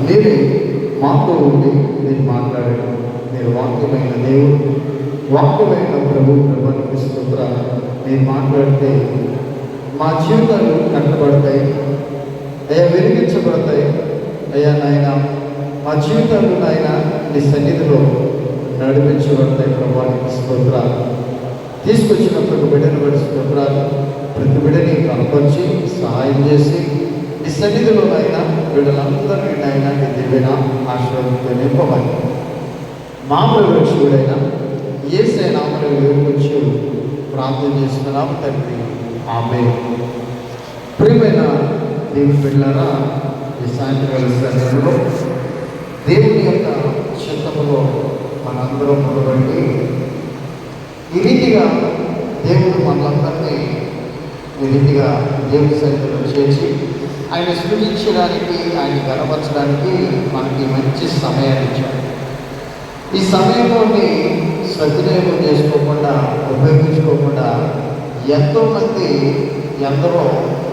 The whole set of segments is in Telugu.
మీరే మాతో ఉండి మీరు మాట్లాడండి. మీరు వాక్యమైన దేవుడు, వాక్యమైన ప్రభుత్వానికి స్తోత్రాలు. మీరు మాట్లాడితే మా జీవితాలు కట్టబడతాయి అయ్యా, వెలిగించబడతాయి అయ్యా. నాయన మా జీవితాలు నాయన నీ సన్నిధిలో నడిపించబడతాయి. ప్రభానికి స్తోత్రాలు. తీసుకొచ్చిన ప్రతి బిడ్డను బట్టి స్తోత్రాలు. ప్రతి బిడ్డని కనపరిచి సహాయం చేసి నీ సన్నిధిలో అయినా బిడ్డలందరినీ నాయన నీ దివ్యన ఆశీర్వాదంతో నింపమని మా రక్షకుడైన యేసయ్య నామములో వేడుకొచ్చి ప్రార్థన చేస్తున్నాము తండ్రి, ఆమేన్. ప్రియమైన దేవుని బిడ్డలారా, ఈ సాయంత్రకాల సమయంలో దేవుని యొక్క చిత్తములో మనందరం మొదలుపెట్టి ఈ రీతిగా దేవుడు మనందరినీ ఈ రీతిగా దేవుని సన్నిధిలో చేసి ఆయన సృజించడానికి, ఆయన గణపరచడానికి మనకి మంచి సమయాన్ని ఇచ్చాడు. ఈ సమయంలోని సద్వినియోగం చేసుకోకుండా, ఉపయోగించుకోకుండా ఎంతోమంది ఎందరో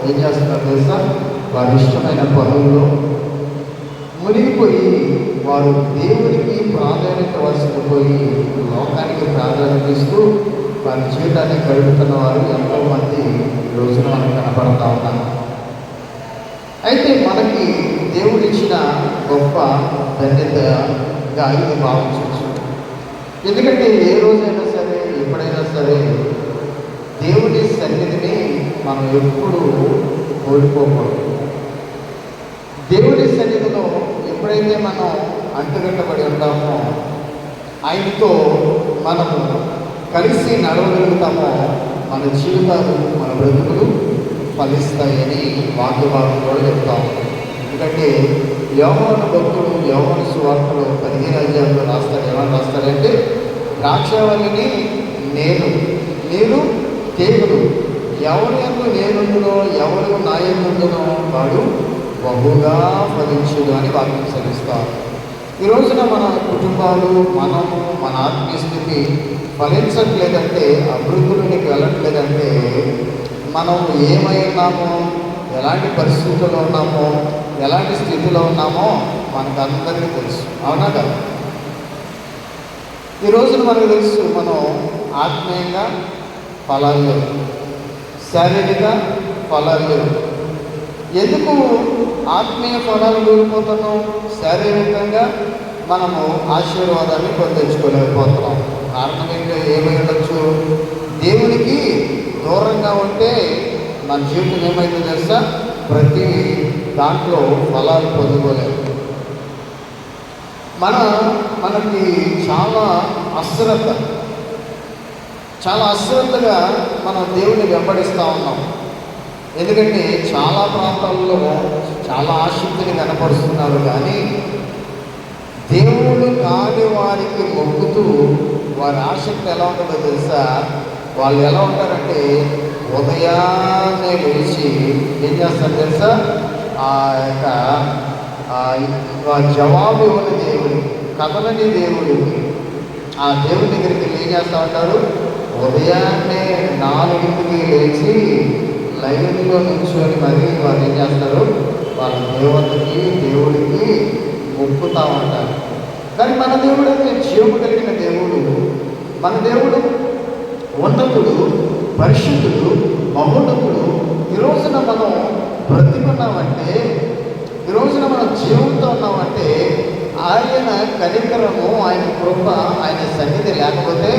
ఏం చేస్తున్నారు తెలుసా? వారి ఇష్టమైన పనుల్లో మునిగిపోయి వారు దేవుడికి ప్రాధాన్యత వలసిపోయి లోకానికి ప్రాధాన్యత ఇస్తూ వారి జీవితాన్ని గడుపుతున్న వారు ఎంతోమంది రోజున మనకు కనపడతా ఉన్నారు. అయితే మనకి దేవుడిచ్చిన గొప్ప ధన్యతగా ఇది భావించవచ్చు. ఎందుకంటే ఏ రోజైనా సరే, ఎప్పుడైనా సరే దేవుడి సన్నిధిని మనం ఎప్పుడు కోల్పోకూడదు. దేవుడి సన్నిధిలో ఎప్పుడైతే మనం అంటుగట్టబడి ఉంటామో, ఆయనతో మనము కలిసి నడవగలుగుతామో, మన జీవితాలు, మన బ్రతుకులు ఫలిస్తాయని వాక్యభాగం కూడా చెప్తాము. ఎందుకంటే యోహాను భక్తుడు యోహాను సువార్తలో 15వ అధ్యాయంలో రాస్తాడు. ఏమని రాస్తాడంటే, ద్రాక్షావల్లిని నేను, నేను తీగలు, ఎవరి యందు నేనుండునో, ఎవరు నా యందుండునో వాడు బహుగా ఫలించుడు అని వాక్యం సెలవిస్తారు. ఈ రోజున మన కుటుంబాలు, మనము, మన ఆత్మీయ స్థితి ఫలించట్లేదంటే, అభివృద్ధిలోనికి వెళ్ళట్లేదంటే మనం ఏమై ఉన్నామో, ఎలాంటి పరిస్థితుల్లో ఉన్నామో, ఎలాంటి స్థితిలో ఉన్నామో మనకు అందరికీ తెలుసు. అవునా కదా? ఈ రోజున మనకు తెలుసు, మనం ఆత్మీయంగా ఫలాలు లేవు, శారీరక ఫలాలు లేవు. ఎందుకు ఆత్మీయ ఫలాలు కోల్పోతున్నాం? శారీరకంగా మనము ఆశీర్వాదాన్ని పొందించుకోలేకపోతున్నాం. కారణం ఏంటో ఏమై ఉండొచ్చు? దేవునికి దూరంగా ఉంటే మన జీవితం ఏమైందో తెలుసా? ప్రతి దాంట్లో ఫలాలు పొందుకోలేము. మనకి చాలా అశ్రద్ధగా మనం దేవుని వెంబడిస్తూ ఉన్నాం. ఎందుకంటే చాలా ప్రాంతాల్లో చాలా ఆసక్తిని కనపరుస్తున్నారు, కానీ దేవుడు కాని వారికి మొక్కుతూ వారి ఆసక్తి ఎలా ఉంటుందో తెలుసా? వాళ్ళు ఎలా ఉంటారంటే ఉదయాన్నే లేచి ఏం చేస్తారు తెలుసా? ఆ యొక్క జవాబు ఇవ్వని దేవుడి, కథలని దేవుడికి, ఆ దేవుడి దగ్గరికి ఏం చేస్తూ ఉంటారు? ఉదయాన్నే 4ంటికి లేచి లైన్లో నుంచొని మరి వాళ్ళు ఏం చేస్తారు? వాళ్ళ దేవుడికి మొక్కుతూ ఉంటారు. కానీ మన దేవుడు అయితే జీవము కలిగిన దేవుడు. మన దేవుడు ఉన్నతుడు, పరిశుద్ధుడు, మహోన్నతుడు. ఈ రోజున మనం బ్రతికున్నామంటే, ఈ రోజున మనం జీవంతో ఉన్నామంటే ఆయన కనికరము, ఆయన కృప, ఆయన సన్నిధి లేకపోతే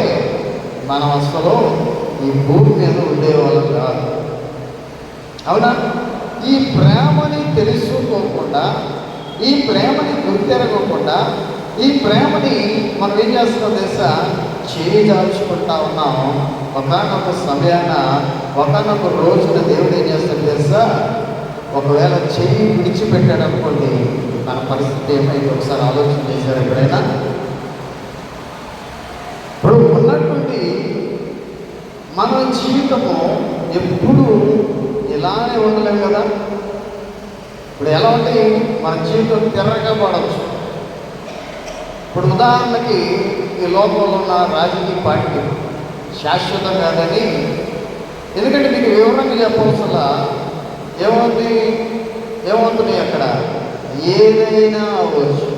మనం అసలు ఈ భూమి మీద ఉండేవాళ్ళం కాదు. అవునా? ఈ ప్రేమని తెలుసుకోకుండా, ఈ ప్రేమని గుర్తెరగకుండా, ఈ ప్రేమని మనం ఏం చేస్తున్నాం తెలుసా? చేజార్చుకుంటా ఉన్నాం. ఒకనొక సమయాన, ఒకనొక రోజున దేవుడు ఏం చేస్తాడు తెలుసా? ఒకవేళ చెయ్యి విడిచిపెట్టాడు అనుకోండి, మన పరిస్థితి ఏమైంది ఒకసారి ఆలోచన చేశారు ఎప్పుడైనా? ఇప్పుడు ఉన్నటువంటి మన జీవితము ఎప్పుడు ఇలానే ఉండలేము కదా. ఇప్పుడు ఎలా ఉంది మన జీవితం? తిరగబడవచ్చు. ఇప్పుడు ఉదాహరణకి ఈ లోకంలో ఉన్న రాజకీయ పార్టీ శాశ్వతం కాదని, ఎందుకంటే మీకు వివరంగా చెప్పవలసిన ఏమవుతున్నాయి అక్కడ? ఏదైనా అవ్వచ్చు.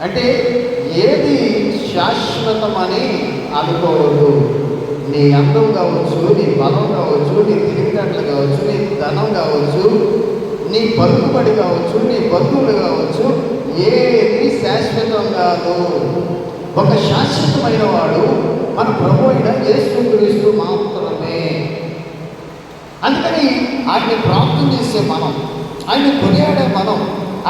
అంటే ఏది శాశ్వతమని అనుకోవద్దు. నీ అందం కావచ్చు, నీ బలం కావచ్చు, నీ తెలివితేటలు కావచ్చు, నీ ధనం కావచ్చు, నీ పలుకుబడి కావచ్చు, నీ బంధువులు కావచ్చు, ఏది శాశ్వతం కాదు. ఒక శాశ్వతమైన వాడు మన ప్రభు అయిన యేసుక్రీస్తు మాత్రమే. అందుకని ఆయన్ని ప్రార్థన చేసే మనం, ఆయన కొనియాడే మనం,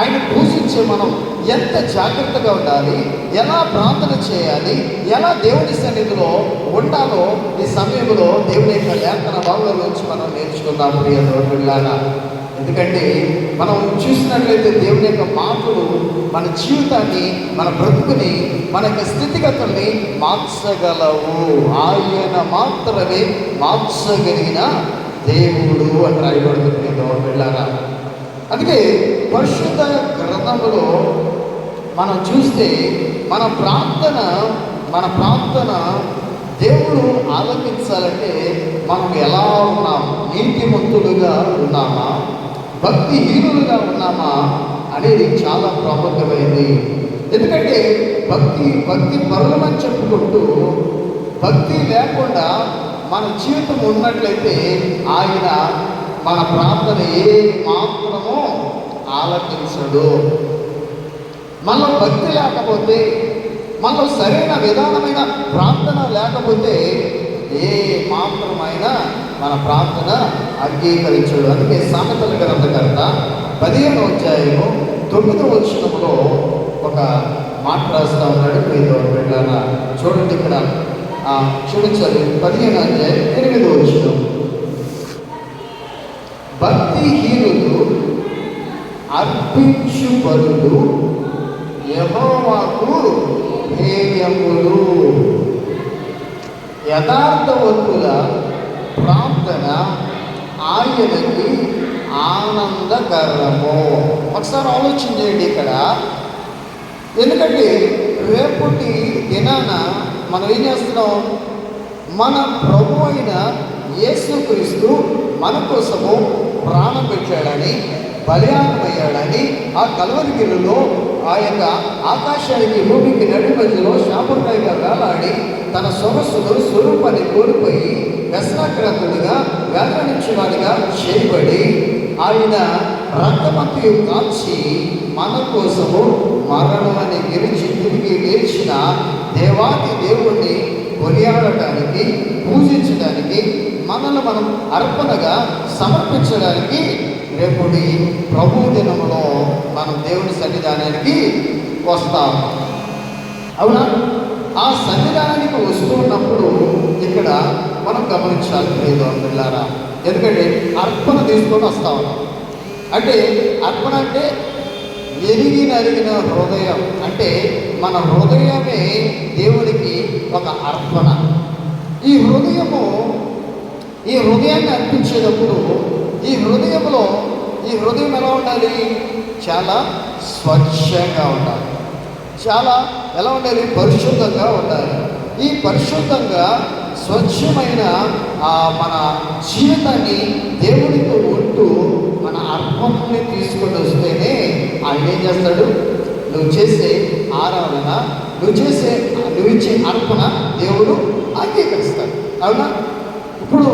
ఆయన పూజించే మనం ఎంత జాగ్రత్తగా ఉండాలి, ఎలా ప్రార్థన చేయాలి, ఎలా దేవుని సన్నిధిలో ఉండాలో ఈ సమయంలో దేవుని యొక్క లేఖన భాగంలో నుంచి మనం నేర్చుకుందాం ప్రియ దేవుడిలాగా. ఎందుకంటే మనం చూసినట్లయితే దేవుని యొక్క మాటలు మన జీవితాన్ని, మన బ్రతుకుని, మన యొక్క స్థితిగతుల్ని మార్చగలవు. ఆయన మాత్రమే మార్చగలిగిన దేవుడు అని రాయబడుతుంది దేవుడిలాగా. అందుకే పరిశుద్ధ గ్రంథములో మనం చూస్తే మన ప్రార్థన దేవుడు ఆలకించాలంటే మనం ఎలా ఉన్నాం, నీతిమంతులుగా ఉన్నామా, భక్తిహీనులుగా ఉన్నామా అనేది చాలా ప్రాముఖ్యమైనది. ఎందుకంటే భక్తి పరులమని చెప్పుకుంటూ భక్తి లేకుండా మన జీవితం ఉన్నట్లయితే ఆయన మన ప్రార్థన ఏ మాత్రమో ఆలకించడు. మనలో భక్తి లేకపోతే, మనలో సరైన విధానమైన ప్రార్థన లేకపోతే ఏ మాత్రమైనా మన ప్రార్థన అంగీకరించడు. అందుకే సామెతల గ్రంథకర్త 15వ అధ్యాయము 9వ వచనంలో ఒక మాట రాస్తా ఉన్నాడు. మీతో వెళ్ళాలా చూడండి, ఇక్కడ చూడించాలి. 15వ అధ్యాయం 8వ వచనం. భక్తిహీనులు అర్పించు బలులు యెహోవాకు హేయములు, యథార్థవంతుల ప్రార్థన ఆయనకి ఆనందకరము. ఒకసారి ఆలోచన చేయండి ఇక్కడ. ఎందుకంటే రేపటి దినాన మనం ఏం చేస్తున్నాం, మన ప్రభు అయిన యేసుక్రీస్తు మన కోసము ప్రాణం పెట్టాడని, బలియాగమయ్యాడని, ఆ కల్వరిగిరిలో ఆ యొక్క ఆకాశానికి భూమికి నడి మధ్యలో శాపకాయగా వేలాడి తన సొగసును స్వరూపాన్ని కోల్పోయి వ్యసనాక్రాంతుడిగా వేదనించేవాడిగా చేయబడి ఆయన రక్తమంతయు కాల్చి మన కోసము మరణాన్ని గెలిచి తిరిగి లేచిన దేవాది దేవుణ్ణి కొనియాడటానికి, పూజించడానికి, మనల్ని మనం అర్పణగా సమర్పించడానికి రేపుడి ప్రభు దినంలో మనం దేవుని సన్నిధానానికి వస్తాం. అవునా? ఆ సన్నిధానానికి వస్తున్నప్పుడు ఇక్కడ మనం గమనించాలి ప్రియలారా. ఎందుకంటే అర్పణ తీసుకొని వస్తా ఉన్నాం. అంటే అర్పణ అంటే ఎరిగిన హృదయం. అంటే మన హృదయమే దేవునికి ఒక అర్పణ. ఈ హృదయాన్ని అర్పించేటప్పుడు ఈ హృదయం ఎలా ఉండాలి? చాలా స్వచ్ఛంగా ఉండాలి. చాలా ఎలా ఉండాలి? పరిశుద్ధంగా ఉండాలి. ఈ పరిశుద్ధంగా స్వచ్ఛమైన మన జీవితాన్ని దేవుడితో ఉంటూ మన అర్పణని తీసుకొని వస్తేనే ఆయన ఏం చేస్తాడు? నువ్వు చేసే ఆరాధన, నువ్వు ఇచ్చే అర్పణ దేవుడు అంగీకరిస్తాడు. అవునా? ఇప్పుడు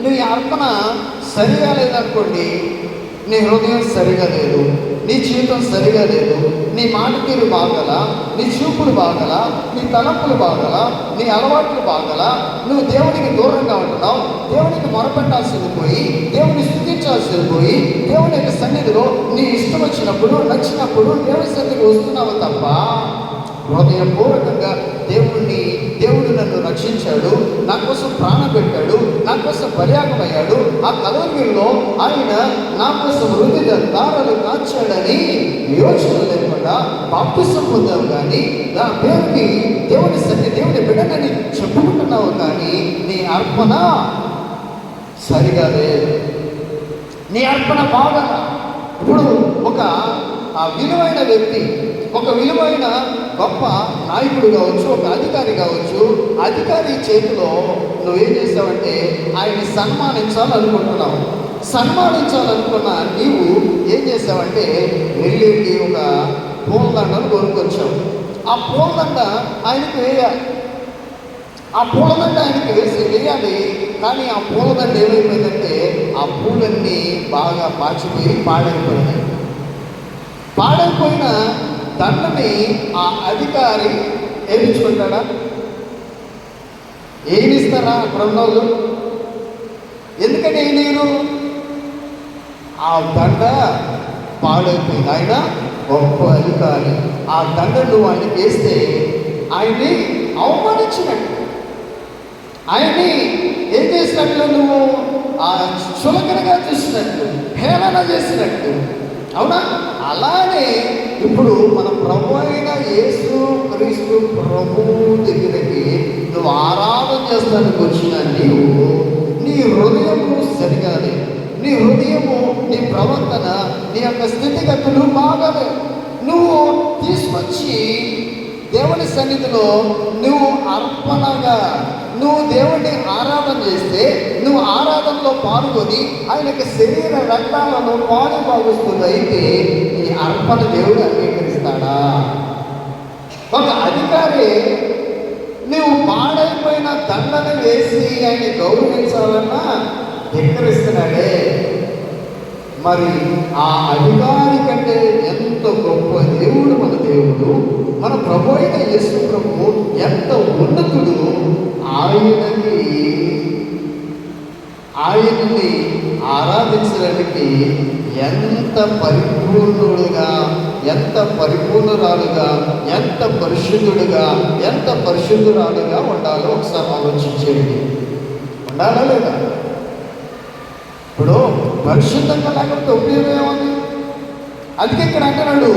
నీ అర్పణ సరిగా లేదనుకోండి, నీ హృదయం సరిగా లేదు, నీ జీవితం సరిగా లేదు, నీ మాట తీరు బాగల, నీ చూపులు బాగల, నీ తలంపులు బాగల, నీ అలవాట్లు బాగల, నువ్వు దేవునికి దూరంగా ఉంటున్నావు. దేవునికి మొరపెట్టాల్సింది పోయి, దేవుని స్థుతించాల్సింది పోయి, దేవుని యొక్క సన్నిధిలో నీ ఇష్టం వచ్చినప్పుడు, నచ్చినప్పుడు దేవుని సన్నిధికి వస్తున్నావు తప్ప హృదయపూర్వకంగా దేవుడు నన్ను రక్షించాడు, నా కోసం ప్రాణం పెట్టాడు, నా కోసం బలియాగమయ్యాడు, ఆ కల్వరిలో ఆయన నా కోసం హృదయ దారాలు కాచాడని యోచన లేకుండా బాప్తిసం పొందావు. కానీ నా పేరుకి దేవుని బిడ్డనని చెప్పుకుంటున్నావు, కానీ నీ అర్పణ సరిగా లేదు, నీ అర్పణ బాగా. ఇప్పుడు ఒక విలువైన వ్యక్తి, ఒక విలువైన గొప్ప నాయకుడు కావచ్చు, ఒక అధికారి కావచ్చు, అధికారి చేతిలో నువ్వేం చేస్తావంటే ఆయన్ని సన్మానించాలనుకుంటున్నావు. సన్మానించాలనుకున్న నీవు ఏం చేసావంటే వెళ్ళి ఒక పూలదండను కొనుక్కొచ్చావు. ఆ పూలదండ ఆయనకు వేయాలి. ఆ పూలదండ ఆయనకి వేయాలి. కానీ ఆ పూలదండ ఏమైపోయిందంటే ఆ పూలన్నీ బాగా పాచిపోయి పాడైపోయినాయి. పాడైపోయిన దండని ఆ అధికారి ఏమిచ్చుకుంటాడా? ఏమిస్తారా అక్కడ ఉన్నోళ్ళు? ఎందుకంటే నేను ఆ దండ పాడైపోయింది. ఆయన గొప్ప అధికారి. ఆ దండ నువ్వు ఆయనకి వేస్తే ఆయన్ని అవమానించినట్టు, ఆయన్ని ఏం చేసినట్లు? నువ్వు చులకనగా చూసినట్టు, హేళన చేసినట్టు. అవునా? అలానే ఇప్పుడు మన ప్రభు అయిన యేసు క్రీస్తు ప్రభు దగ్గరికి నువ్వు ఆరాధన చేస్తానికి వచ్చిన నీవు, నీ హృదయము సరిగానే, నీ హృదయము, నీ ప్రవర్తన, నీ యొక్క స్థితిగతులు బాగాలేదు. నువ్వు తీసుకొచ్చి దేవుని సన్నిధిలో నువ్వు అర్పణగా నువ్వు దేవుడిని ఆరాధన చేస్తే, నువ్వు ఆరాధనలో పాల్గొని ఆయనకి శరీర రక్తాలను పాలు భావిస్తుంది. అయితే ఈ అర్పణ దేవుడు అంగీకరిస్తాడా? ఒక అధికారి నువ్వు పాడైపోయిన దండను వేసి ఆయన గౌరవించాలన్నా ధిక్కరిస్తున్నాడే. మరి ఆ అధికారి కంటే ఎంత గొప్ప దేవుడు మన దేవుడు, మన ప్రభు అయిన యేసు ప్రభు ఎంత ఉన్నతుడు. ఆయన్ని ఆరాధించడానికి ఎంత పరిపూర్ణుడుగా, ఎంత పరిపూర్ణురాలుగా, ఎంత పరిశుద్ధుడుగా, ఎంత పరిశుద్ధురాలుగా ఉండాలో ఒకసారి ఆలోచించేది. ఉండాలా లేదా? ఇప్పుడు పరిశుద్ధంగా లేకపోతే ఉపయోగం ఏముంది? అందుకే ఇక్కడ అంటున్నాడు,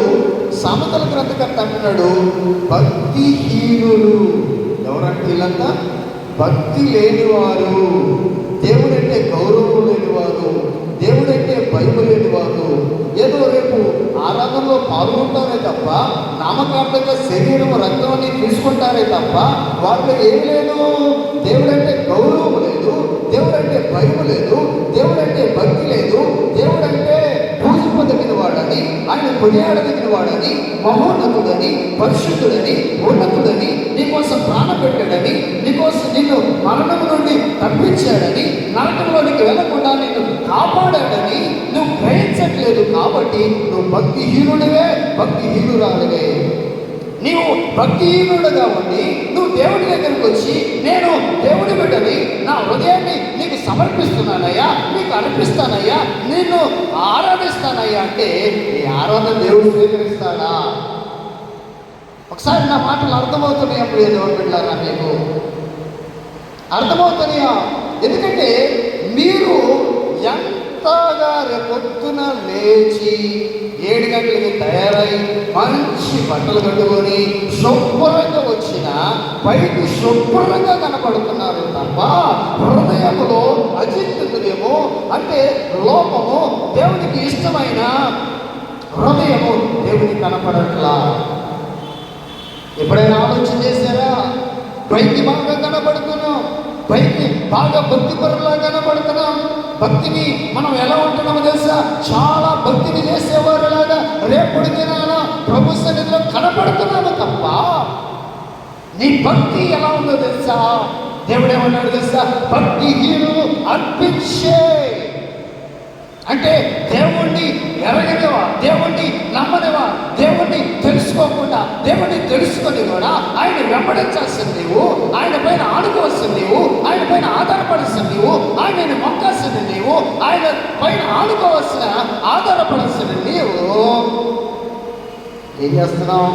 సామెతల గ్రంథకర్త అంటున్నాడు, భక్తిహీనులు. ఎవరంటే వీళ్ళంతా? భక్తి లేనివారు, దేవుడంటే గౌరవం లేనివారు, దేవుడంటే భయం లేనివారు. ఏదో రేపు ఆరాధనలో పాల్గొంటారే తప్ప, నామకార్థంగా శరీరం రక్తాన్ని తీసుకుంటారే తప్ప వాళ్ళు ఏం లేదు. దేవుడంటే గౌరవం లేదు, దేవుడంటే భయం లేదు, దేవుడంటే భక్తి లేదు, దేవుడంటే పూజింపదగిన వాడని, ఆయన కొనియాడదగిన వాడని, మహోన్నతుడని, పరిశుద్ధుడని, ఉన్నతుడని, నీకోసం ప్రాణం పెట్టాడని, నీకోసం నిన్ను మరణం నుండి తప్పించాడని, నరకంలోనికి వెళ్లకుండా నిన్ను కాపాడాడని నువ్వు గ్రహించట్లేదు. కాబట్టి నువ్వు భక్తిహీనుడివే, భక్తిహీనురాలివే. నీవు భక్తిహీనుడుగా ఉండి నువ్వు దేవుడి దగ్గరికి వచ్చి, నేను దేవుడి బిడ్డని, నా హృదయాన్ని నీకు సమర్పిస్తున్నానయ్యా, నీకు అర్పిస్తానయ్యా, నిన్ను ఆరాధిస్తానయ్యా అంటే ఈ ఆరాధన దేవుడు స్వీకరిస్తాడా? ఒకసారి నా మాటలు అర్థమవుతున్నాయా ప్రియ దేవుడి బిడ్డలారా? మీకు అర్థమవుతున్నాయా? ఎందుకంటే మీరు ఎంతగా రేపొద్దున లేచి 7 గంటలకి తయారై మంచి బట్టలు కట్టుకొని శుభ్రంగా వచ్చిన పైకి శుభ్రంగా కనపడుతున్నారు తప్ప హృదయంలో అజిత్తులేమో, అంటే లోపము, దేవునికి ఇష్టమైన హృదయము దేవునికి కనపడట్లా. ఎప్పుడైనా ఆలోచన చేశారా? పైకి బాగా కనపడుతున్నాం, పైకి బాగా భక్తి పరులా కనపడుతున్నాం. భక్తిని మనం ఎలా ఉంటున్నామో తెలుసా? చాలా భక్తిని చేసేవారులాగా రేపటి దినాన ప్రభు సన్నిధిలో కనపడుతున్నాము తప్ప నీ భక్తి ఎలా ఉందో తెలుసా? దేవుడు ఏమన్నాడు తెలుసా? భక్తిహీనులు అర్పించే, అంటే దేవుణ్ణి ఎరగనివా, దేవుణ్ణి నమ్మనివా, దేవుణ్ణి తెలుసుకోకుండా, దేవుణ్ణి తెలుసుకొని కూడా ఆయన వెంబడించాల్సిన నీవు, ఆయన పైన ఆడుకోవాల్సిన నీవు, ఆయన పైన ఆధారపడాల్సిన నీవు, ఆయనని మొక్కాల్సిన నీవు, ఆయన పైన ఆడుకోవాల్సిన, ఆధారపడాల్సిన నీవు ఏం చేస్తున్నావు?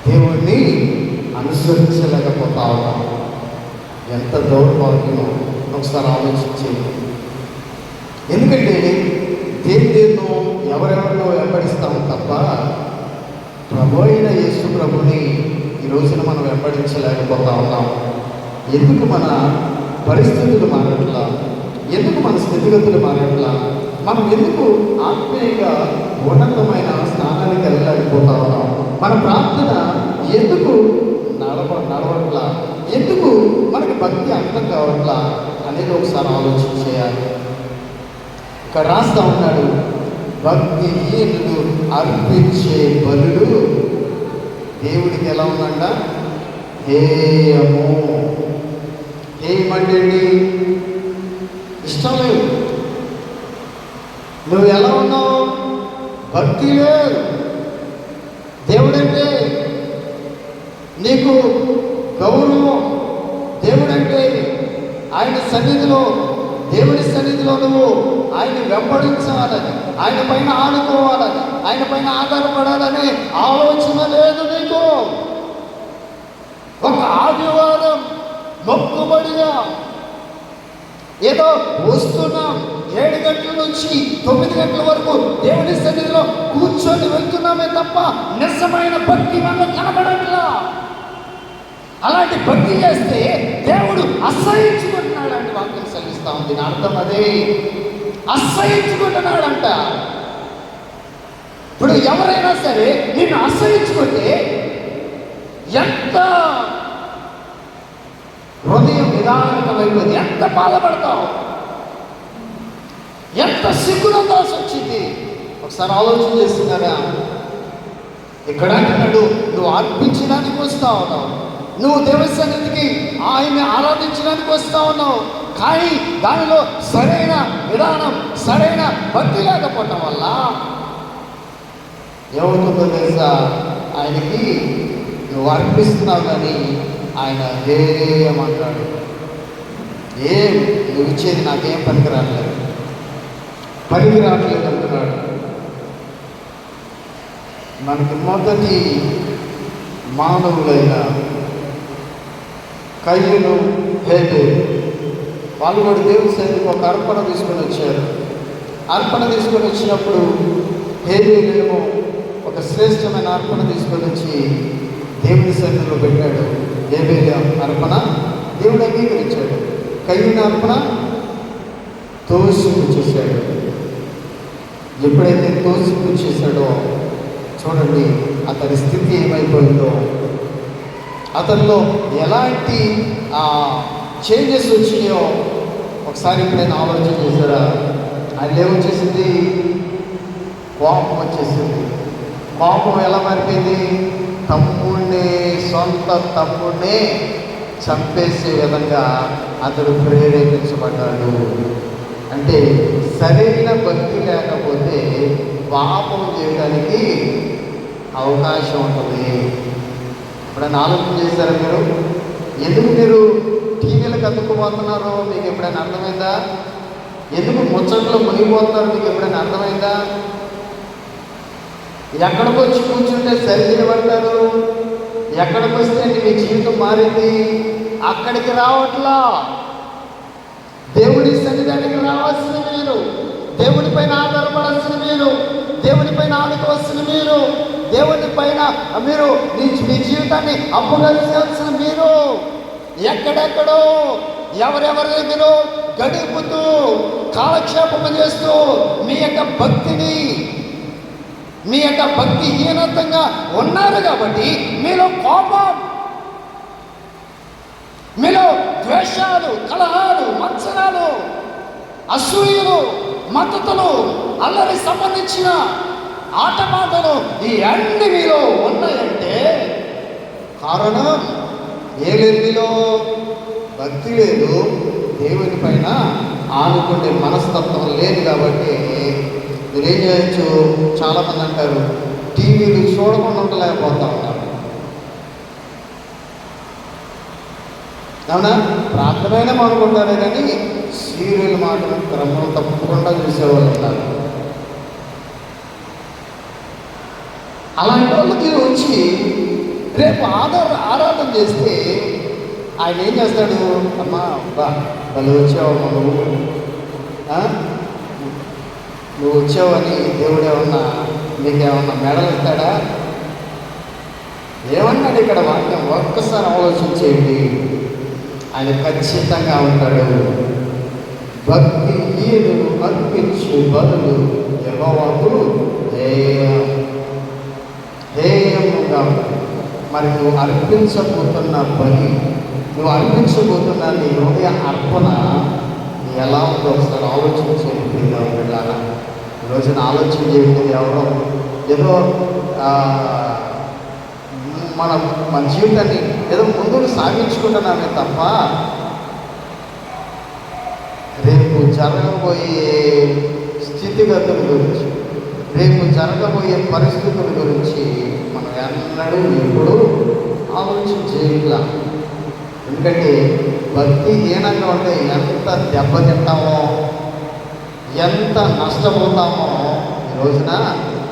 దేవుణ్ణి అనుసరించలేకపోతా ఉన్నావు. ఎంత దౌర్భాగ్యమో ఒకసారి ఆలోచించేది. ఎందుకంటే దేన్నో ఎవరెవరినో వెంబడిస్తాము తప్ప ప్రభు అయిన యేసు ప్రభుని ఈ రోజున మనం వెంబడించలేకపోతా ఉన్నాం. ఎందుకు మన పరిస్థితులు మారట్లా? ఎందుకు మన స్థితిగతులు మారట్లా? మనం ఎందుకు ఆత్మీయంగా ఉన్నతమైన స్థానానికి వెళ్ళలేకపోతా ఉన్నాం? మన ప్రార్థన ఎందుకు నడవట్లా? ఎందుకు మనకి భక్తి అర్థం కావట్లా అనేది ఒకసారి ఆలోచన చేయాలి. ఇక్కడ రాస్తా ఉన్నాడు, భక్తిహీనులు అర్పించే బలులు దేవుడికి ఎలా ఉందంట? హేయము. హేయమంటే ఇష్టం లేదు. నువ్వు ఎలా ఉన్నావు? భక్తి లేదు. దేవుడంటే నీకు గౌరవం. దేవుడంటే ఆయన సన్నిధిలో, దేవుడి సన్నిధిలో నువ్వు ఆయన వెంబడించాలని, ఆయన పైన ఆనుకోవాలని, ఆయన పైన ఆధారపడాలని ఆలోచన లేదు నీకు. ఒక ఆదివారం మొక్కుబడిగా ఏదో వస్తున్నాం, 7 గంటల నుంచి 9 గంటల వరకు దేవుని సన్నిధిలో కూర్చొని వెళ్తున్నామే తప్ప నిజమైన భక్తి మనకు కనబడట్లా. అలాంటి భక్తి చేస్తే దేవుడు అసహించుకుంటున్నాడంటే వాక్యం సెలవిస్తా ఉంది. నా అర్థం అదే, అసహించుకుంటున్నాడంట. ఇప్పుడు ఎవరైనా సరే నిన్ను అసహించుకుంటే ఎంత హృదయం నిదానమైపోయింది, ఎంత బాధపడతావు, ఎంత సిగ్గునందాల్సి వచ్చింది. ఒకసారి ఆలోచన చేస్తున్నారా? ఇక్కడ అంటున్నాడు, నువ్వు అర్పించడానికి వస్తా ఉన్నావు, నువ్వు దేవుని సన్నిధికి ఆయన్ని ఆరాధించడానికి వస్తా ఉన్నావు, కానీ దానిలో సరైన విధానం, సరైన భక్తి లేకపోవటం వల్ల ఏమవుతుందో తెలుసా? ఆయనకి నువ్వు అర్పిస్తున్నావు కానీ ఆయన ఏమంటాడు, ఏం నువ్వు ఇచ్చేది నాకేం పనికి రావట్లేదు అంటున్నాడు. మనకి మొదటి మానవులైన కయ్యూను, హేబేలు వాళ్ళు కూడా దేవుని సన్నిధికి ఒక అర్పణ తీసుకొని వచ్చారు. అర్పణ తీసుకొని వచ్చినప్పుడు హేబేలేమో ఒక శ్రేష్టమైన అర్పణ తీసుకొని వచ్చి దేవుని సన్నిధిలో పెట్టాడు. హేబేలు అర్పణ దేవుడు అంగీకరించాడు. కయ్యూను అర్పణ తోసిపుచ్చేశాడు. ఎప్పుడైతే తోసిపుచ్చేశాడో చూడండి అతని స్థితి ఏమైపోయిందో, అతనిలో ఎలాంటి చేంజెస్ వచ్చినాయో ఒకసారి ఎప్పుడైనా ఆలోచన చేశారా? ఆయన ఏమొచ్చేసింది? కోపం వచ్చేసింది. కోపం ఎలా మారిపోయింది? తమ్ముడిని, సొంత తమ్ముడిని చంపేసే విధంగా అతడు ప్రేరేపించబడ్డాడు. అంటే సరైన భక్తి లేకపోతే పాపం చేయడానికి అవకాశం ఉంటుంది. ఎప్పుడైనా ఆలోచన చేశారా మీరు? ఎందుకు మీరు టీవీలకు అతుక్కుపోతున్నారో మీకు ఎప్పుడైనా అర్థమైందా? ఎందుకు ముచ్చట్లో మునిగిపోతున్నారో మీకు ఎప్పుడైనా అర్థమైందా? ఎక్కడికి వచ్చి కూర్చుంటే సరి చేయబడతారు, ఎక్కడికి వస్తే మీ జీవితం మారింది, అక్కడికి రావట్లా. దేవుడి సన్నిధానికి రావాల్సిన మీరు, దేవుడి పైన ఆధారపడాల్సిన మీరు, దేవుడి పైన ఆడుకోవాల్సిన మీరు, దేవుడి పైన మీరు మీ జీవితాన్ని అప్పగించాల్సిన మీరు ఎక్కడెక్కడో ఎవరెవరి దగ్గర గడుపుతూ కాలక్షేపం చేస్తూ మీ యొక్క భక్తిని, మీ యొక్క భక్తిహీనతంగా ఉన్నారు. కాబట్టి మీలో కోపం, మీలో ద్వేషాలు, కలహాలు, మత్సరాలు, అసూయలు, మద్దతులు, అల్లరి సంబంధించిన ఆటపాటలు ఈ అన్ని మీలో ఉన్నాయంటే కారణం ఏ లేదు? మీలో భక్తి లేదు, దేవుని పైన ఆనుకునే మనస్తత్వం లేదు. కాబట్టి మీరేం చేయొచ్చు? చాలామంది అంటారు టీవీలు చూడకుండా ఉండలేకపోతా ఉంటారు. అవునా? ప్రార్థనైనా అనుకుంటారే కానీ సీరియల్ మాత్రం క్రమం తప్పకుండా చూసేవాళ్ళు ఉంటారు. అలాంటి వాళ్ళకి వచ్చి రేపు ఆరాధన చేస్తే ఆయన ఏం చేస్తాడు? అమ్మా వాళ్ళు వచ్చావమ్మా, నువ్వు వచ్చావని దేవుడు ఏమన్నా నీకేమన్నా మెడలు ఇస్తాడా? ఏమన్నాడు ఇక్కడ వాక్యం? ఒక్కసారి ఆలోచించేయండి. ఆయన ఖచ్చితంగా ఉంటాడు. భక్తిహీనులు అర్పించు బదులు యెహోవాకు హేయముగా. మరి నువ్వు అర్పించబోతున్న బలి నువ్వు అర్పించబోతున్న నీ హృదయ అర్పణ ఎలా ఉందో ఒకసారి ఆలోచించేది వెళ్ళాలా. ఈరోజున ఆలోచన చేయండి. ఎవరో ఏదో మన జీవితాన్ని ఏదో ముందుకు సాగించుకుంటున్నామే తప్ప రేపు జరగబోయే స్థితిగతుల గురించి, రేపు జరగబోయే పరిస్థితుల గురించి మనం ఎన్నడూ ఎప్పుడు ఆలోచన చేయాల. ఎందుకంటే భక్తి హీనంగా ఉంటే ఎంత దెబ్బతింటామో, ఎంత నష్టపోతామో ఈ రోజున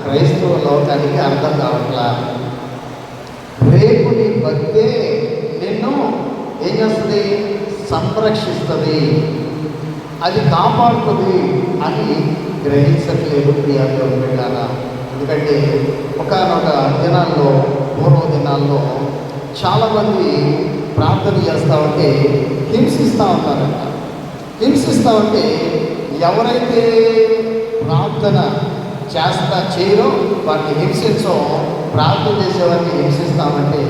క్రైస్తవ లోకానికి అర్థం కావట్లా. రేపు నీ భక్తే నిన్ను ఏం చేస్తుంది? సంరక్షిస్తుంది, అది కాపాడుతుంది అని గ్రహించట్లేదు ప్రియాలో వెళ్ళాలా. ఎందుకంటే ఒకనొక దినాల్లో, పూర్వ దినాల్లో చాలామంది ప్రార్థన చేస్తూ ఉంటే హింసిస్తూ ఉంటారంట. హింసిస్తూ ఉంటే ఎవరైతే ప్రార్థన చేయరో వాటిని హింసించో, ప్రార్థన చేసేవారిని హింసిస్తామంటే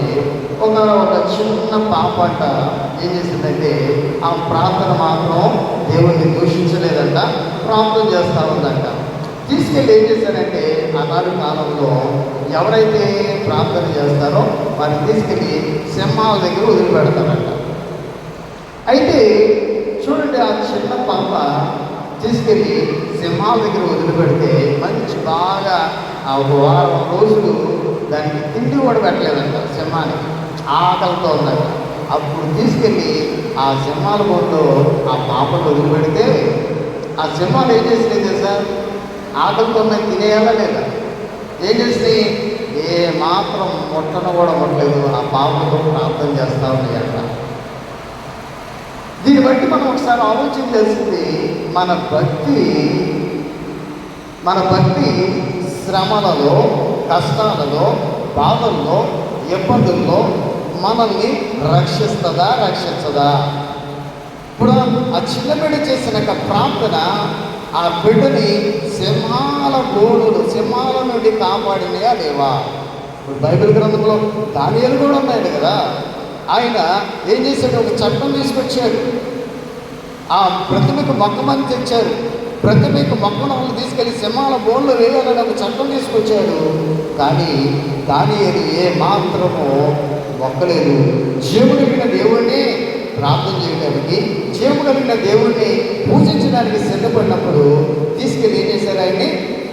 ఒక చిన్న పాప అంట ఏం చేసిందంటే ఆ ప్రార్థన మాత్రం దేవుణ్ణి దూషించలేదంట, ప్రార్థన చేస్తూ ఉందంట. తీసుకెళ్ళి ఏం చేశారంటే ఆనాడు కాలంలో ఎవరైతే ప్రార్థన చేస్తారో వారిని తీసుకెళ్ళి సింహాల దగ్గర వదిలిపెడతారంట. అయితే చూడండి, ఆ చిన్న పాప తీసుకెళ్ళి సింహాల దగ్గర వదిలిపెడితే మంచి బాగా ఆ వారం రోజులు దానికి తిండి కూడా పెట్టలేదంట. సింహానికి ఆకలితో ఉందంట. అప్పుడు తీసుకెళ్ళి ఆ సింహాల బోర్డులో ఆ పాపను వదిలిపెడితే ఆ సింహాలు ఏం చేసినాయి తెలుసా? ఆకలితో ఉన్నాయి, తినేయాలా లేదా? ఏం చేసినాయి? ఏ మాత్రం ముట్టను కూడా ముట్టలేదు. ఆ పాపతో ప్రార్థన చేస్తూ ఉన్నాయంట. దీన్ని బట్టి మనం ఒకసారి ఆలోచన చేసింది, మన భక్తి శ్రమలలో, కష్టాలలో, బాధల్లో, ఇబ్బందుల్లో మనల్ని రక్షించదా? ఇప్పుడు ఆ చిన్న బిడ్డ చేసిన ప్రార్థన ఆ బిడ్డని సింహాల నుండి కాపాడినయా లేవా? ఇప్పుడు బైబిల్ గ్రంథంలో దానియేలు కూడా ఉన్నాడు కదా. ఆయన ఏం చేశాడు? ఒక చట్టం తీసుకొచ్చాడు. ఆ ప్రతిమకు మొక్కమని తెచ్చారు. ప్రతిమకు మొక్కను వాళ్ళు తీసుకెళ్ళి సింహాల బోన్లో వేయాలని ఒక చట్టం తీసుకొచ్చాడు. కానీ దానియేలు ఏ మాత్రము మొక్కలేదు. జీవము కలిగిన దేవుణ్ణి ప్రార్థన చేయడానికి, జీవము కలిగిన దేవుణ్ణి పూజించడానికి సిద్ధపడినప్పుడు తీసుకెళ్ళి ఏం చేశారు? ఆయన్ని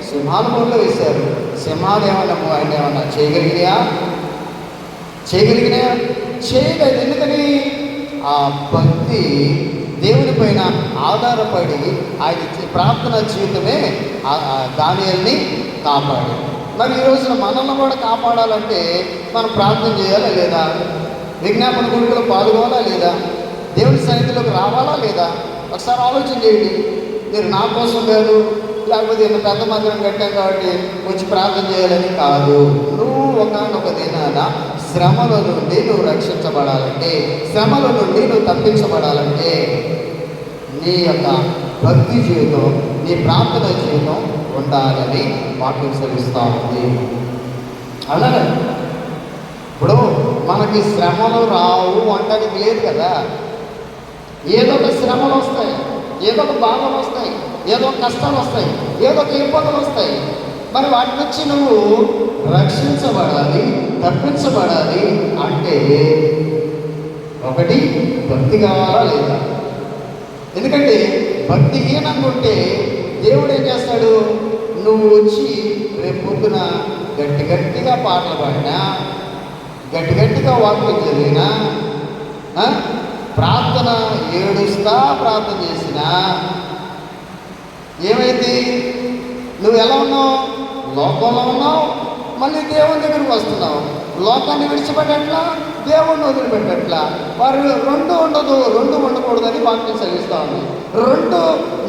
సింహాల బోన్లో వేశారు. సింహాలు ఆయన ఏమన్నా చేయగలిగినాయా? చేయలేదు. ఎందుకని? ఆ భక్తి దేవుని పైన ఆధారపడి ఆయన ప్రార్థన జీవితమే దానియేలుని కాపాడు. మరి ఈ రోజున మనల్ని కూడా కాపాడాలంటే మనం ప్రార్థన చేయాలా లేదా? విజ్ఞాపన గుడిలో పాల్గొనాలా లేదా? దేవుని సన్నిధిలోకి రావాలా లేదా? ఒకసారి ఆలోచన చేయండి. మీరు నా కోసం కాదు, లేకపోతే ఇంత పెద్ద మందిరం కట్టాం కాబట్టి వచ్చి ప్రార్థన చేయాలని కాదు. నువ్వు ఒకనొక దినాన శ్రమల నుండి నువ్వు రక్షించబడాలంటే, శ్రమల నుండి నువ్వు తప్పించబడాలంటే నీ యొక్క భక్తి జీవితం, నీ ప్రార్థన జీవితం ఉండాలని వాక్యం సెలవిస్తూ ఉంది. అలాగే ఇప్పుడు మనకి శ్రమలు రావు అంటానికి లేదు కదా. ఏదో ఒక శ్రమలు వస్తాయి, ఏదో ఒక బాధలు వస్తాయి, ఏదో కష్టాలు వస్తాయి, ఏదో ఒక ఇబ్బందులు వస్తాయి. మరి వాటి నుంచి నువ్వు రక్షించబడాలి, తప్పించబడాలి అంటే ఒకటి భక్తి కావాలా లేదా? ఎందుకంటే భక్తిహీనంగా ఉంటే దేవుడు ఏం చేస్తాడు? నువ్వు వచ్చి రేపు పొద్దున గట్టిగా పాటలు పాడినా, గట్టిగా వాక్యం చదివినా, ప్రార్థన ఏడుస్తా ప్రార్థన చేసినా ఏమైంది? నువ్వు ఎలా ఉన్నావు? లోకంలో ఉన్నావు, మళ్ళీ దేవుని దగ్గరికి వస్తున్నావు. లోకాన్ని విడిచిపెట్టట్లా, దేవుణ్ణి వదిలిపెట్టట్లా. వారు రెండు ఉండకూడదని వాక్యం చదివిస్తూ ఉంది. రెండు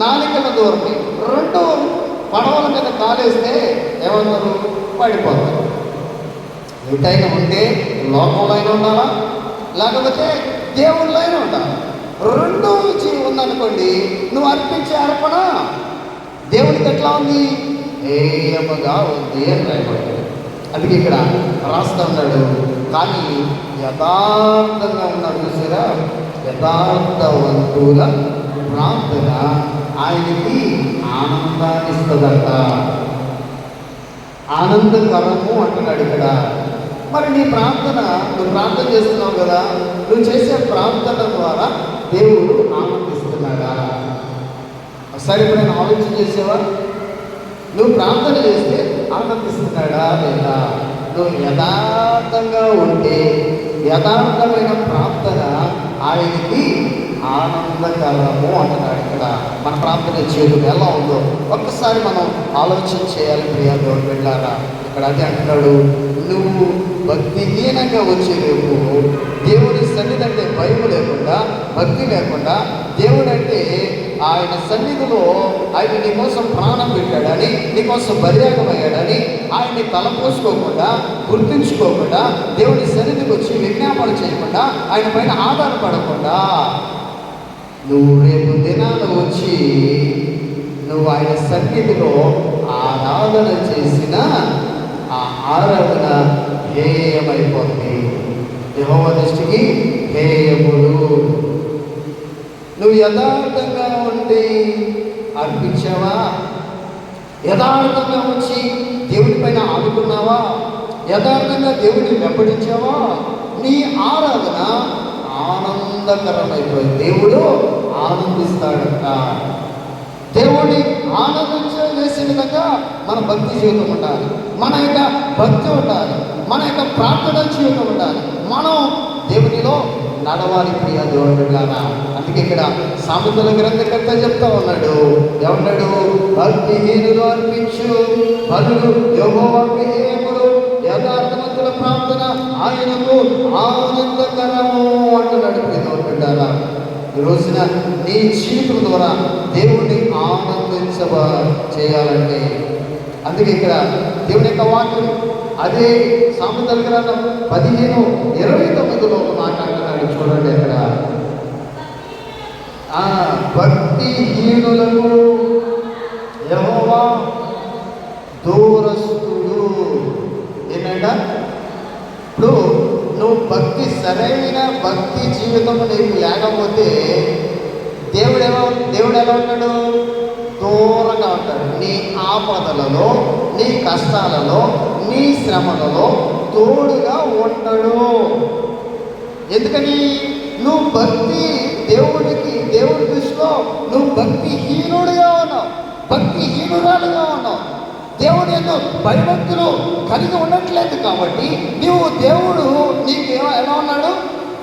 నాలికల దూరమే, రెండు పడవల మీద కాలేస్తే ఏమన్నారు? పడిపోతారు. ఎటైనా ఉంటే లోకంలో అయినా ఉండాలా, లేకపోతే దేవుళ్ళో అయినా ఉండాలి. రెండు ఉందనుకోండి, నువ్వు అర్పించే అర్పణ దేవునికి ఎట్లా ఉంది? హేయముగా ఉంది అని రాయబడింది. అందుకే ఇక్కడ రాస్తా ఉన్నాడు, కానీ యథార్థంగా ఉన్నారు చూసారా, యథార్థవంతుల ప్రార్థన ఆయనకి ఆనందాన్ని ఇస్తుందట. ఆనందకరము అంటున్నాడు ఇక్కడ. మరి నీ ప్రార్థన, నువ్వు ప్రార్థన చేస్తున్నావు కదా, నువ్వు చేసే ప్రార్థన ద్వారా దేవుడు ఆనందిస్తున్నాడా? ఒకసారి ఎప్పుడైనా ఆలోచన చేసేవా? నువ్వు ప్రార్థన చేస్తే ఆనందిస్తున్నాడా లేదా? నువ్వు యథార్థంగా ఉంటే యథార్థమైన ప్రార్థన ఆయనకి ఆనందకరము అంటున్నాడు ఇక్కడ. మన ప్రార్థన జీవితం ఎలా ఉందో ఒక్కసారి మనం ఆలోచన చేయాలి ప్రియా దేవుడు వెళ్ళారా. ఇక్కడ అదే అంటున్నాడు, నువ్వు భక్తిహీనంగా వచ్చేరేపు దేవుని సన్నిధి అంటే భయం లేకుండా, భక్తి లేకుండా, దేవుడు అంటే ఆయన సన్నిధిలో ఆయన నీకోసం ప్రాణం పెట్టాడని, నీకోసం బలియాగమయ్యాడని ఆయన్ని తలపోసుకోకుండా, గుర్తుంచుకోకుండా, దేవుని సన్నిధికి వచ్చి విజ్ఞాపన చేయకుండా, ఆయన పైన ఆధారపడకుండా నువ్వు రేపు దినాన వచ్చి నువ్వు ఆయన సన్నిధిలో ఆరాధన చేసిన ఆ ఆరాధన హేయమైపోతుంది, యెహోవా దృష్టికి హేయములు. నువ్వు యథార్థంగా ఉండి అర్పించావా? యథార్థంగా వచ్చి దేవుడి పైన ఆడుకున్నావా? యథార్థంగా దేవుడిని వెంబడించావా? నీ ఆరాధన ఆనందకరమైపోయి దేవుడు ఆనందిస్తాడంట. దేవుడిని ఆనందించేసే విధంగా మన భక్తి జీవితం ఉండాలి, మన యొక్క భక్తి ఉండాలి, మన యొక్క ప్రార్థన జీవితం ఉండాలి. మనం దేవునిలో నడవాలి ప్రియ దేవుడు బిడ్డలారా. అందుకే ఇక్కడ సామెతల గ్రంథకర్త చెప్తా ఉన్నాడు, ఏమన్నాడు? భక్తిహీనులు అర్పించు బలులు యెహోవాకు హేయములు, యథార్థవంతుల ప్రార్థన ఆయనకు ఆనందకరము అంటున్నాడు ప్రియ దేవుడు బిడ్డలారా. ఈ రోజున నీ జీవితం ద్వారా దేవుణ్ణి ఆనందించ చేయాలంటే, అందుకే ఇక్కడ దేవుని యొక్క వాక్యం అదే సామెతల గ్రంథం 15:29 మాట్లాడుతున్నాడు. చూడండి అక్కడ, భక్తిహీనులకు యెహోవా దూరస్తుడు. ఏంటంట? ఇప్పుడు నువ్వు భక్తి, సరైన భక్తి జీవితం నీకు లేకపోతే దేవుడు ఎలా ఉంటాడు? దూరంగా ఉంటాడు. నీ ఆపదలలో, నీ కష్టాలలో, నీ శ్రమలలో తోడుగా ఉండడు. ఎందుకని? నువ్వు దేవుడి దృష్టిలో నువ్వు భక్తిహీనుడిగా ఉన్నావు, భక్తిహీనురాలుగా ఉన్నావు. దేవుడు ఎందుకు భయభక్తులు కలిగి ఉండట్లేదు కాబట్టి దేవుడు నీకు ఎలా ఉన్నాడు?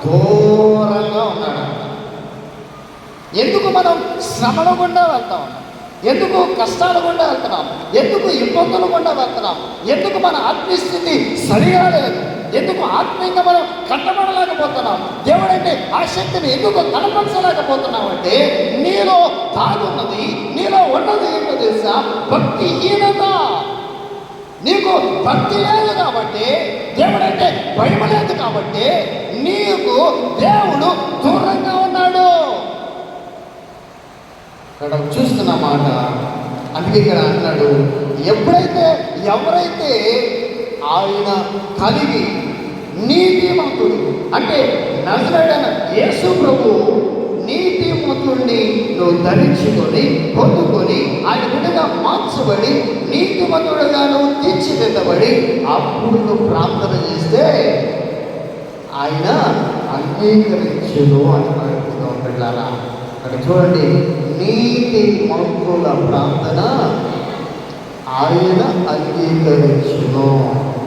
దూరంగా ఉన్నాడు. ఎందుకు మనం శ్రమల గుండా వెళ్తా ఉన్నాం? ఎందుకు కష్టాల గుండా వెళ్తున్నాం? ఎందుకు ఇబ్బందుల గుండా వెళ్తున్నాం? ఎందుకు మన ఆత్మీయస్థితి సరిగా లేదు? ఎందుకు ఆత్మీయంగా మనం కట్టబడలేకపోతున్నాం? దేవుడంటే ఆ శక్తిని ఎందుకు కనపరచలేకపోతున్నాం అంటే నీలో తాగున్నది, నీలో ఉన్నది ఏంటో తెలుసా? భక్తిహీనత. నీకు భక్తి లేదు కాబట్టి, దేవుడంటే భయం లేదు కాబట్టి నీకు దేవుడు దూరంగా ఉన్నాడు. ఇక్కడ చూస్తున్న మాట. అందుకే ఇక్కడ అన్నాడు, ఎవరైతే ఆయన కలిగి నీతిమంతుడు అంటే నజరేయుడైన యేసు ప్రభు నీతిమంతుడిని నువ్వు ధరించుకొని పొందుకొని ఆయన బిడ్డగా మార్చబడి నీతిమంతుడుగా నువ్వు తీర్చిదిద్దబడి అప్పుడు నువ్వు ప్రార్థన చేస్తే ఆయన అంగీకరించును అంటున్నాడు బిడ్డలారా. అక్కడ చూడండి, నీతిమంతుల ప్రార్థన ఆయన అంగీకరించును.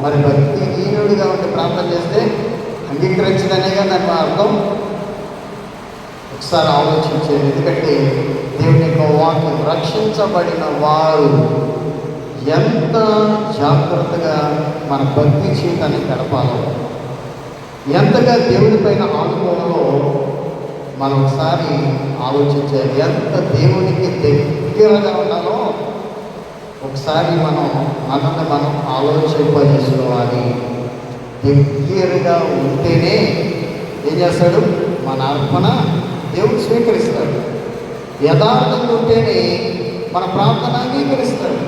మరి భక్తిహీనుడిగా ఉండి ప్రార్థన చేస్తే అంగీకరించదనేగా దాని అర్థం. ఒకసారి ఆలోచించేది. ఎందుకంటే దేవుని యొక్క వాక్యం రక్షించబడిన వారు ఎంత జాగ్రత్తగా మన భక్తి జీవితాన్ని గడపాలో, ఎంతగా దేవుడి పైన ఆనుకోవాలో మనం ఒకసారి ఆలోచించాలి. ఎంత దేవునికి దగ్గరగా ఉండాలో ఒకసారి మనం ఆలోచింపజేసుకోవాలి. దగ్గరగా ఉంటేనే ఏం చేస్తాడు? మన అర్పణ దేవుడు స్వీకరిస్తాడు. యథార్థంగా ఉంటేనే మన ప్రార్థన అంగీకరిస్తాడు.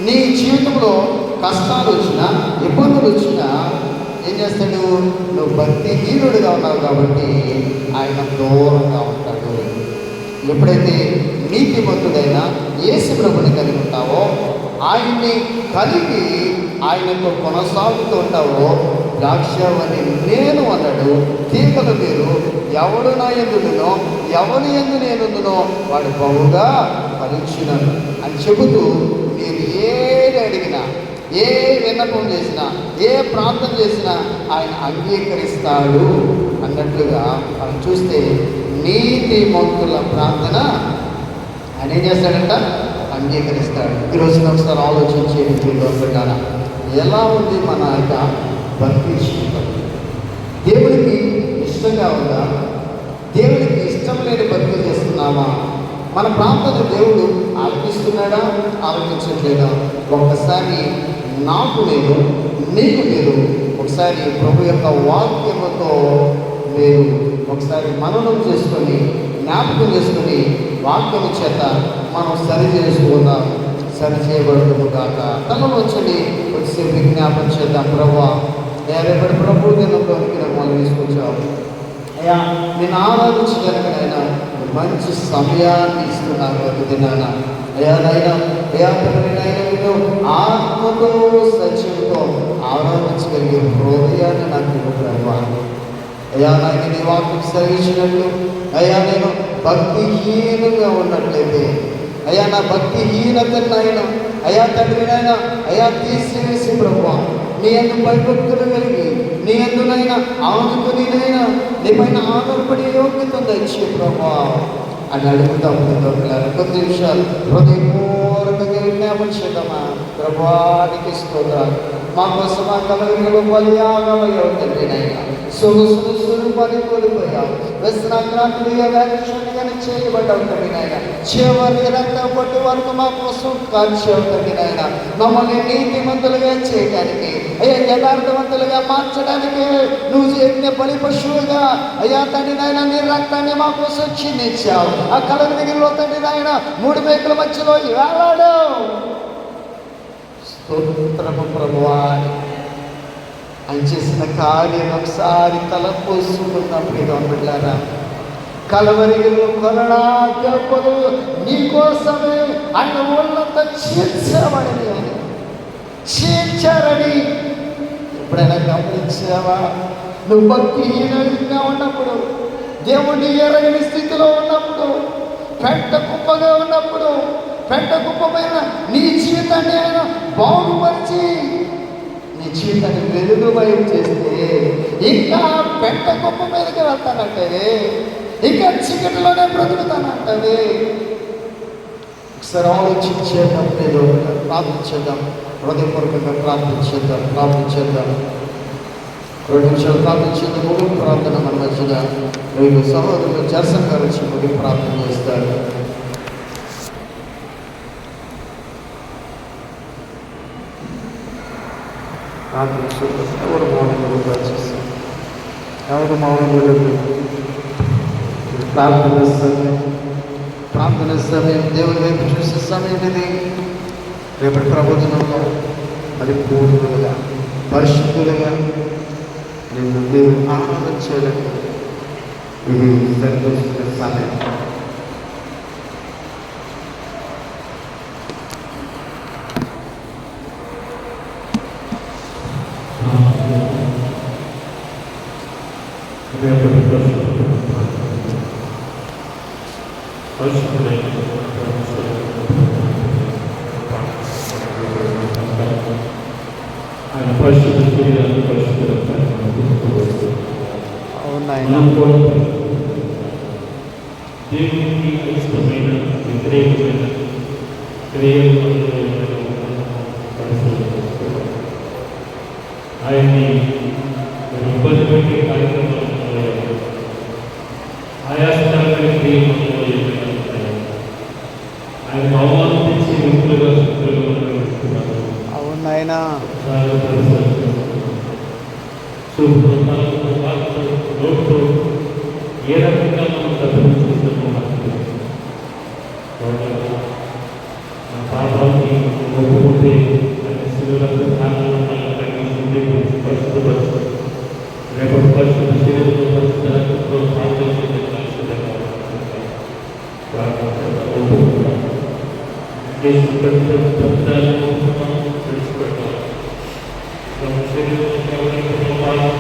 నీ జీవితంలో కష్టాలు వచ్చినా, ఇబ్బందులు వచ్చినా ఏం చేస్తాడు? నువ్వు భక్తిహీనుడిగా ఉన్నావు కాబట్టి ఆయన దూరంగా ఉంటాడు. ఎప్పుడైతే నీతిమంతుడైన యేసు ప్రభుని కలిగి ఉంటావో, ఆయన్ని కలిగి ఆయనతో కొనసాగుతూ ఉంటావో, ద్రాక్షవల్లి నేను అన్నాడు, తీగలు మీరు, ఎవడు నా యందునో ఎవని యందు నేనుందునో వాడు బహుగా ఫలించునను అని చెబుతూ, మీరు ఏది అడిగినా, ఏ విన్నపం చేసినా, ఏ ప్రార్థన చేసినా ఆయన అంగీకరిస్తాడు అన్నట్లుగా మనం చూస్తే నీతిమంతుల ప్రార్థన ఆయన ఏం చేస్తాడంట? అంగీకరిస్తాడు. ఈరోజు ఒకసారి ఆలోచించేది ప్రకారం ఎలా ఉంది మన యొక్క భక్తి జీవితం? దేవుడికి ఇష్టంగా ఉందా? దేవుడికి ఇష్టం లేని భక్తి చేస్తున్నామా? మన ప్రాంతంలో దేవుడు ఆలకిస్తున్నాడా, ఆలకించట్లేదా? ఒక్కసారి నాకు నేను, నీకు మీరు ఒకసారి ప్రభు యొక్క వాక్యముతో మీరు ఒకసారి మననం చేసుకొని, జ్ఞాపకం చేసుకొని, వాక్యము చేత మనం సరి చేసుకుందాం. సరి చేయబడుతుంది కాక తనలో వచ్చి విజ్ఞాపన చేద్దాం. ప్రభా, రేపటి ప్రభు దినంలోనికి మనం తీసుకొచ్చావు అయ్యా, నేను ఆరాధించగలిగినైనా మంచి సమయాన్ని ఇస్తున్నాను. అది తిన్నాను అయ్యా, నైనా అయ్యా నైనా నేను ఆత్మతో సత్యంతో ఆరాధించగలిగే హృదయాన్ని నాకు ఇవ్వగలవా అయ్యా? నాకు నీ వాక్యం సరిచినట్లు అయ్యా, నేను భక్తిహీనంగా ఉన్నట్లయితే అయ్యా, నా భక్తిహీనతను నాయన అయ్యా తండ్రి నాయన అయ్యా తీసివేసి ప్రభువా, నీ అందు భయభక్తులు కలిగి, నీ అందునైనా ఆనుకునినైనా నీ పైన ఆధారపడే యోగ్యత దయచే ప్రభువా అని అడుగుతాం. కొద్ది నిమిషాలు హృదయపూర్వకంగా విజ్ఞాపన చేద్దామా? ప్రభువానికి స్తోత్రాలు. మా కోసం ఆ కలగలు బలియాగమయ్యావు తండ్రి నాయన, సొగసును స్వరూపాన్ని కోల్పోయావు, వ్యసనాక్రాంతులుగా వ్యాఖ్యానిగానే చేయబడ్డావు తండ్రి నాయన, చివరి రక్తం పట్టు వరకు మా కోసం కాల్చావు తండ్రి నాయన. మమ్మల్ని నీతిమంతులుగా చేయడానికి అయ్యా, యథార్థవంతులుగా మార్చడానికి నువ్వు యజ్ఞ బలి పశువుగా అయ్యా తండ్రి నాయన నీ రక్తాన్ని మా కోసం చిందించావు. ఆ కలగ దగ్గరలో తండ్రి నాయన 3 మేకుల మధ్యలో వేలాడావు. స్తోత్రము ప్రభువా. ఆయన చేసిన కార్యం ఒకసారి తలపోసుకున్నప్పుడు గమనించారా? కలవరిలో కొనడాకప్పుడు నీకోసమే ఆయన ఊళ్ళంతా చీల్చారని ఎప్పుడైనా గమనించావా? నువ్వు భక్తిహీనంగా ఉన్నప్పుడు, దేవుడిని ఎరగని స్థితిలో ఉన్నప్పుడు, పెంట కుప్పగా ఉన్నప్పుడు, పెంట కుప్పమైన నీ జీవితాన్ని ఆయన బాగుపరిచి నీ జీవితాన్ని వెలుగుమయం చేస్తే ఇంకా పెంట కుప్ప మీదకి వెళ్తానంటే, ఇంకా చీకటిలోనే బ్రతుకుతానంటే ఒకసారి ఆలోచించేద్దాం. ఏదో ప్రార్థించేద్దాం, హృదయపూర్వకంగా ప్రార్థించేద్దాం. 2 నిమిషాలు ప్రార్థించేందుకు ముగింపు ప్రార్థన మన మధ్యగా రేపు సహోదరులు జర్సన్ గారు వచ్చి ముగింపు ప్రార్థన చేస్తారు. ఎవరు మౌనంగా చేస్తారు? ఎవరు మౌనంగా? ప్రార్థన సమయం, దేవుని వైపు చూసే సమయం ఇది. రేపటి ప్రబోధనంలో పరిపూర్ణులుగా, పరిశుద్ధులుగా నిన్ను మీరు ఆనందం చేయలేదు. ఇది సంతోషించిన సమయం. దేవునికి ఇష్టమైన వ్యతిరేకమైన క్రియలు ఆయన్ని ఇబ్బంది పెట్టే కార్యక్రమాలు, ఆయాసకరమైన క్రియలు ఆయన అవమానించే వ్యక్తులుగా శత్రులుగా అవునాయనా లోటు ఏ రకంగా మనం తప్పించుకుంటున్నాం? పాపాన్ని ఒప్పుకుంటే పరిస్థితులకు పరిశుద్ధపరచు.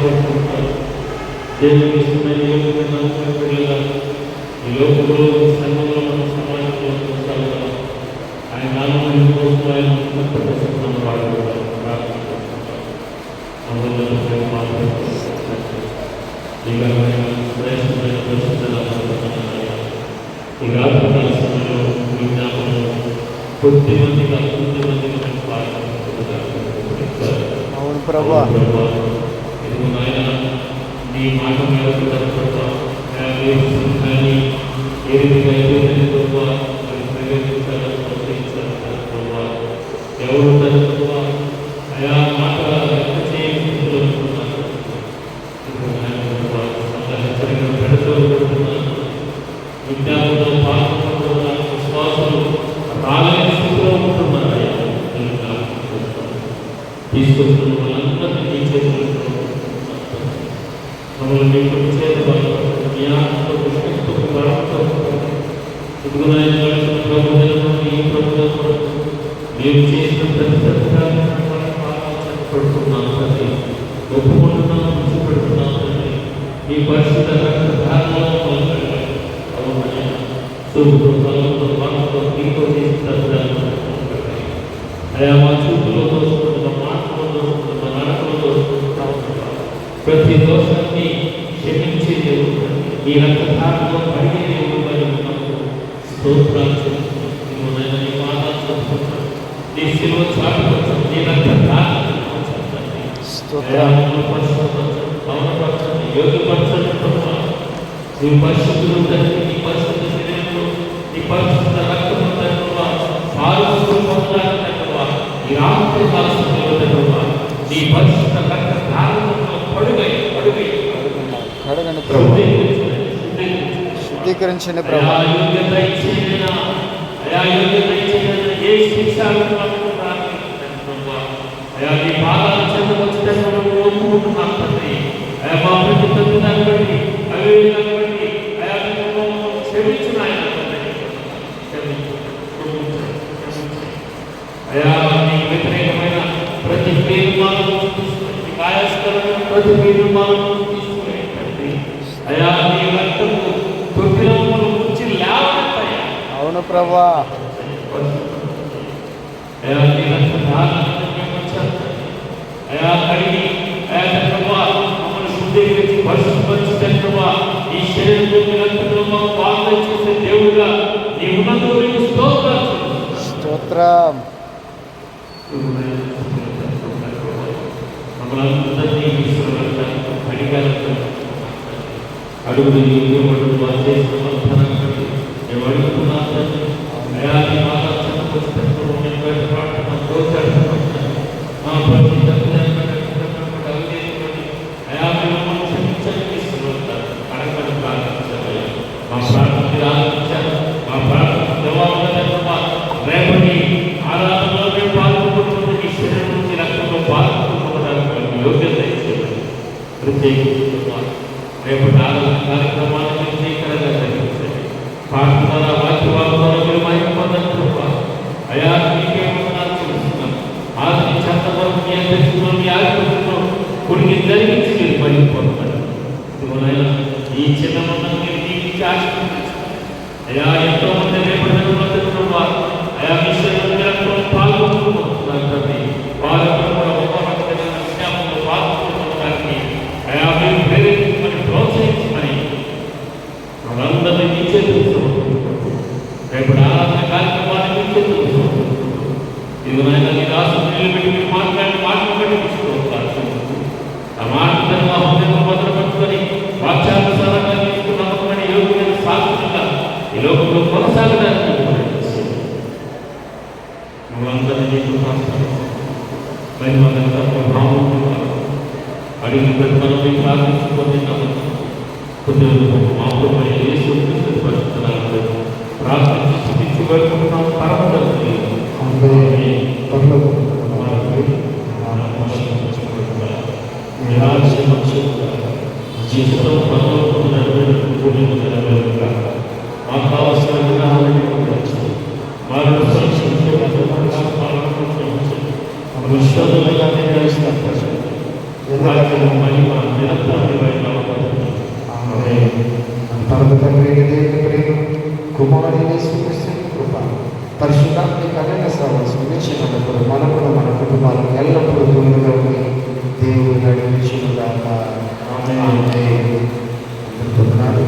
ఆశపడుతుంటారు. దేవునికి ఇష్టమైన యోగ్యమైన పిల్లలుగా ఈ లోకంలో సంఘంలో మన సమాజంలో కొనసాగుతాం. ఆయన నామం కోసం ఆయన ప్రదర్శన వాడుకుంటారు. ఈ రాత్రి సమయంలో విజ్ఞాపనలో కొద్దిమందిగా అవును ప్రభా, ఇది నాయన నీ మాట మీద కానీ ఏ విధంగా అయితే ప్రభావ ఎవరు ప్రభావ అయా మాట లెక్క చేయాలనుకుంటున్నారు. హెచ్చరిక పెడుతూ విజ్ఞాపంలో పాల్గొన్న విశ్వాసాలు రాలేని స్థితిలో ఉంటున్నారు. తీసుకొస్తున్న వాళ్ళందరినీ నీ చేతుల్లో మమ్మల్ని మీకు చేతి మీ ఆత్మతో విశ్వస్తు బలంతో ఇదిగునైనా ఈ ప్రభుత్వం మేము చేసిన ప్రతి సత్యాన్ని పడుతున్నాం తండ్రి, ఒప్పుకుంటున్నాం, విడిచిపెడుతున్నాం తండ్రి. ఈ పరిస్థితి మీతో అయా మా చూపులో దోసుకుంటున్న మాటలో దోసుకుంటున్న నడకలో దోసుకుంటున్నాం. ప్రతి దోషాన్ని క్షమించే దేవుడు, ఈ రక్తధారలో పడిగే దేవుడు మరి మనకు స్తోత్రాలు చెప్తున్నాను. నీ పాదాలు చెప్తున్నాను, నీ శిలువ చాటుకొచ్చాను, నీ రక్తధారణ యోగ్యపరచండి ప్రభావ. నీ పరిశుద్ధులు తండ్రి, నీ పరిశుద్ధ శరీరంలో నీ పరిశుద్ధ రక్తం ప్రభావ పాలు పొందడానికి ఈ రాత్రి కాల సమయంలో ప్రభావ నీ పరిశుద్ధ రక్తధారణలో శుద్ధీకరించండి ప్రభావ. వ్యతిరేకమైన ప్రతి తీర్మానం ప్రతి తీర్మానం అయా నీ రక్తము తొట్టిలో నుంచి లేవనెత్తాయా. అవును ప్రభా, అయా నీ రక్తధారణ అయా కడిగి అయా ప్రభా మమ్మల్ని శుద్ధీకరించి పరిశుద్ధపరిచిన ప్రభా ఈ శరీరంలో మీ రక్తంలో మాకు పాలన చేసే దేవుడుగా నీ ఉన్నతులకు స్తోత్రం. మమ్మల్ని అడుగులు ఇవ్వబడు వారి సమర్థనాన్ని మేము అడుగుతున్నాను. అయా నీ మాట అయా మేము క్షమించండి, అడగని ప్రార్థించాలి. మా ప్రార్థన ఆలోచించారు, మా ప్రార్థన జవాబుగా రేపటి ఆరాధనలో మేము పాల్గొంటున్న ఈ శరీరం నుంచి రక్తంలో పాల్గొనడానికి యోగ్యత ఇచ్చేది. ప్రత్యేకించుకున్నారు రేపటి ఆరాధన కార్యక్రమాన్ని విజయకరంగా జరిగించండి. ప్రార్థన వాక్యవాదంలో మీరు మహిమ పొందండి. అయా మీకే వందనాలు చెల్లిస్తున్నాం. ఆది చట్టవరం మీ అధ్యక్షులు మీ ఆధిపత్యంలో కొన్ని జరిగించి మీరు మహిమ పొందండి. ఇదిగోనైనా ఈ చిన్న మందం మీరు నీకు ఆశీర్వదించండి. అయా ఎంతో మంది రేపటి వారు అయా మీ శరీరంలో పాల్గొంటున్నారు తండ్రి. వారందరూ కూడా విజ్ఞాపనలో పాల్గొనడానికి అయా మీరు ప్రేరేపించమని ప్రోత్సహించమని మనందరినీ మీ చేతులు రేపటి ఆరాధన కార్యక్రమాన్ని మీ చేతులు ఇదిగోనైనా నీ రాష్ట్రం నిలబెట్టి మీరు మాటలు పెట్టించుకోవాలి. ఆ మాటలను మా హృదయంలో భద్రపరుచుకొని వాక్యానుసారంగా తీసుకున్నామని యోగ్యమైన సాక్షులుగా ఈ లోకంలో కొనసాగడానికి మనందరినీ అడిగి పెట్టుకొని ప్రార్థించుకుంటున్నాము. కొద్దిగా మాపై పరిస్థితున్నారు ప్రార్థించి పెట్టుకుంటున్నాం. పరమతండ్రి జీవితం మాకు కావాల్సిన విధానాన్ని రాజ్యము మహిమ నిరంతరం నీ వైపు ఆమేన్. పరమ తండ్రి అయిన దేవుని ప్రేమ, కుమారుని యేసుక్రీస్తు కృప, పరిశుద్ధాత్మ కరుణ సహవాసం నిత్యముండును మనకును మన కుటుంబాలను ఎల్లప్పుడూ తోడుగా ఉండి దేవుడు నడిపించును గాక. ఆమేన్. అందరితో నాడు